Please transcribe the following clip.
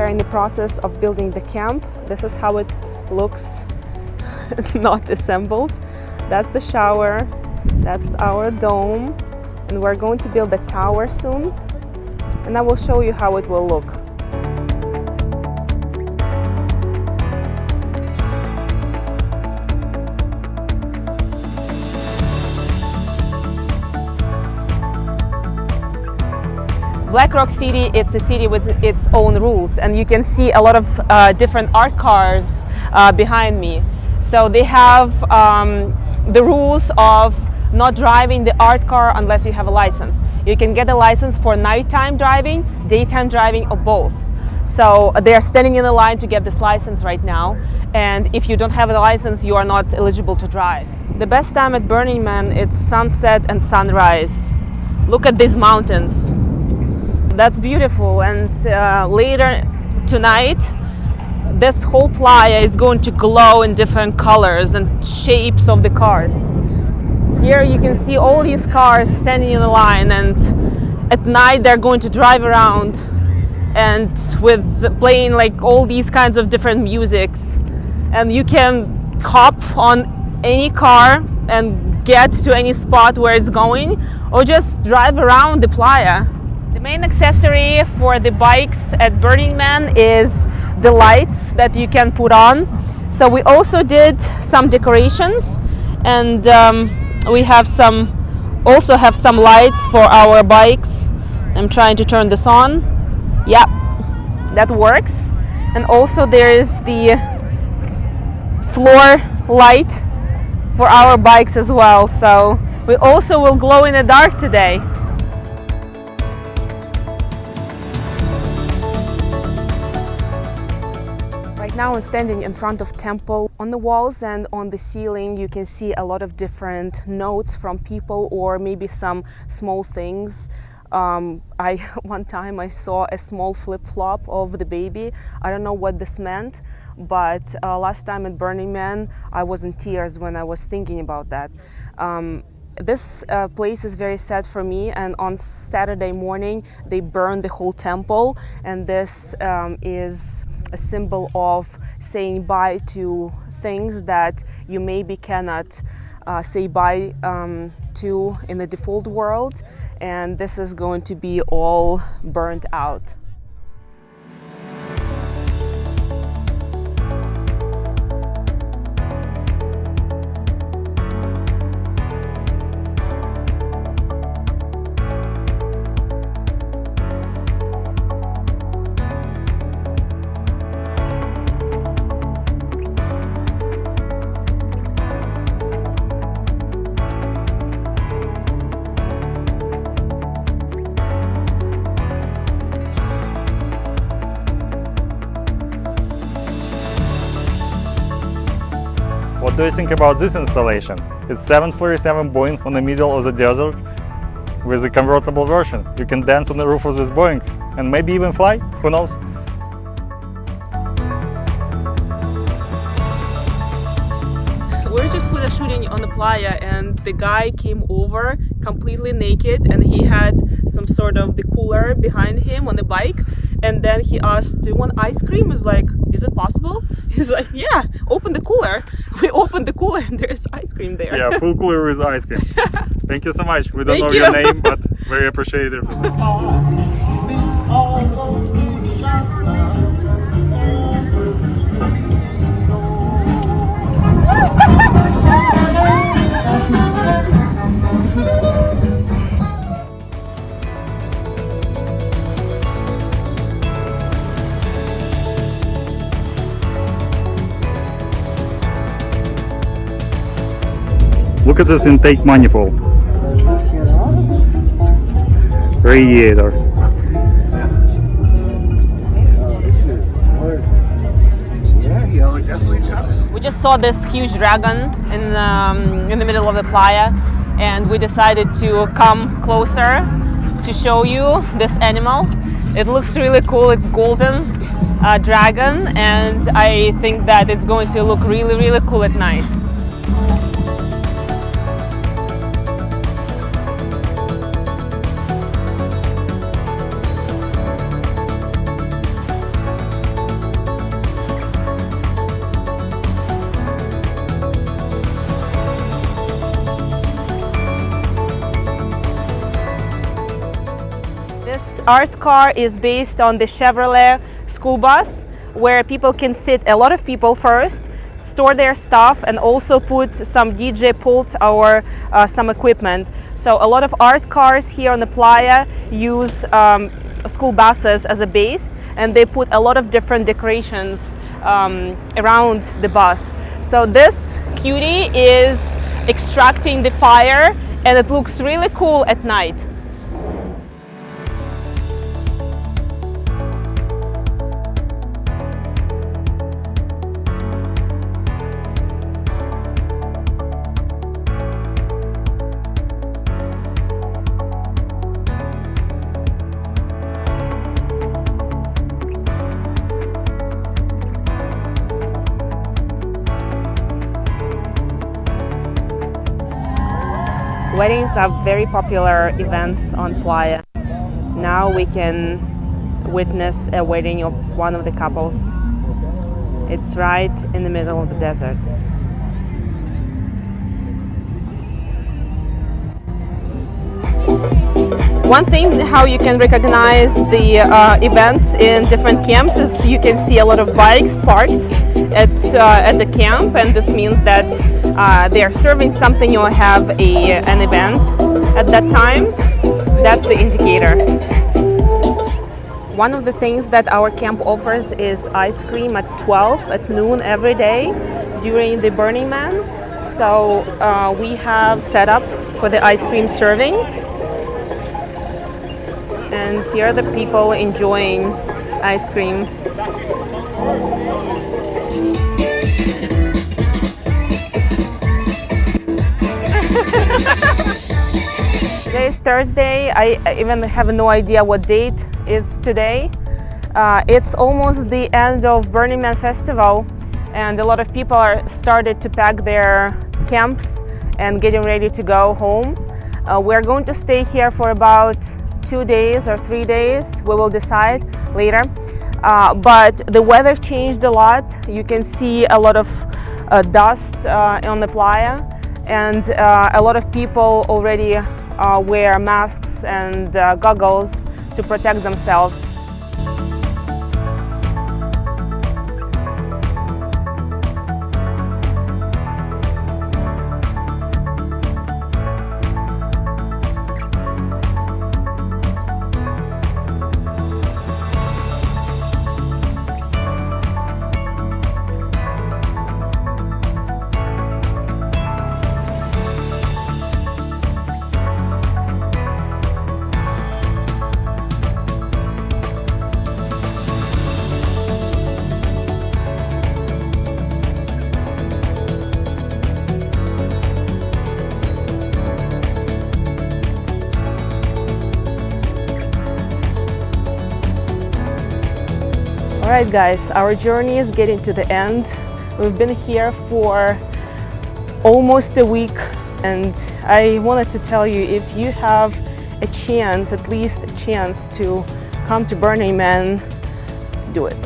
are in the process of building the camp. This is how it looks not assembled. That's the shower, that's our dome, and we're going to build a tower soon, and I will show you how it will look. Black Rock City, it's a city with its own rules, and you can see a lot of different art cars behind me. So they have the rules of not driving the art car unless you have a license. You can get a license for nighttime driving, daytime driving, or both. So they are standing in the line to get this license right now, and if you don't have a license, you are not eligible to drive. The best time at Burning Man, it's sunset and sunrise. Look at these mountains. That's beautiful, and later tonight this whole playa is going to glow in different colors and shapes of the cars. Here you can see all these cars standing in a line, and at night they're going to drive around and with playing like all these kinds of different musics, and you can hop on any car and get to any spot where it's going, or just drive around the playa. The main accessory for the bikes at Burning Man is the lights that you can put on. So we also did some decorations, and we have also have some lights for our bikes. I'm trying to turn this on. Yeah, that works. And also there is the floor light for our bikes as well. So we also will glow in the dark today. Now I'm standing in front of temple. On the walls and on the ceiling you can see a lot of different notes from people, or maybe some small things. One time I saw a small flip-flop of the baby. I don't know what this meant, but last time at Burning Man I was in tears when I was thinking about that. This place is very sad for me, and on Saturday morning they burned the whole temple, and this is a symbol of saying bye to things that you maybe cannot say bye to in the default world, and this is going to be all burnt out. What do you think about this installation? It's 747 Boeing on the middle of the desert with a convertible version. You can dance on the roof of this Boeing and maybe even fly, who knows? We're just photo shooting on the playa, and the guy came over completely naked, and he had some sort of the cooler behind him on the bike, and then he asked, "Do you want ice cream?" He's like, "Is it possible?" He's like, "Yeah, open the cooler." We opened the cooler and there's ice cream there. Yeah, full cooler with ice cream. Thank you so much. We don't Thank know you. your name, but very appreciative. Look at this intake manifold. Radiator. We just saw this huge dragon in the middle of the playa, and we decided to come closer to show you this animal. It looks really cool. It's golden dragon, and I think that it's going to look really, really cool at night. art car is based on the Chevrolet school bus, where people can fit a lot of people first, store their stuff, and also put some DJ pult or some equipment. So a lot of art cars here on the PLAYA use school buses as a base, and they put a lot of different decorations around the bus. So this cutie is extracting the fire, and it looks really cool at night. Weddings are very popular events on PLAYA. Now we can witness a wedding of one of the couples. It's right in the middle of the desert. One thing how you can recognize the events in different camps is you can see a lot of bikes parked at the camp, and this means that they are serving something or have an event at that time. That's the indicator. One of the things that our camp offers is ice cream at 12 at noon every day during the Burning Man. So we have set up for the ice cream serving. And here are the people enjoying ice cream. Today is Thursday. I even have no idea what date is today. It's almost the end of Burning Man Festival, and a lot of people are started to pack their camps and getting ready to go home. We're going to stay here for about 2 days or 3 days. We will decide later. But the weather changed a lot. You can see a lot of dust on the PLAYA, and a lot of people already wear masks and goggles to protect themselves. Alright guys, our journey is getting to the end. We've been here for almost a week, and I wanted to tell you, if you have a chance, at least a chance to come to Burning Man, do it.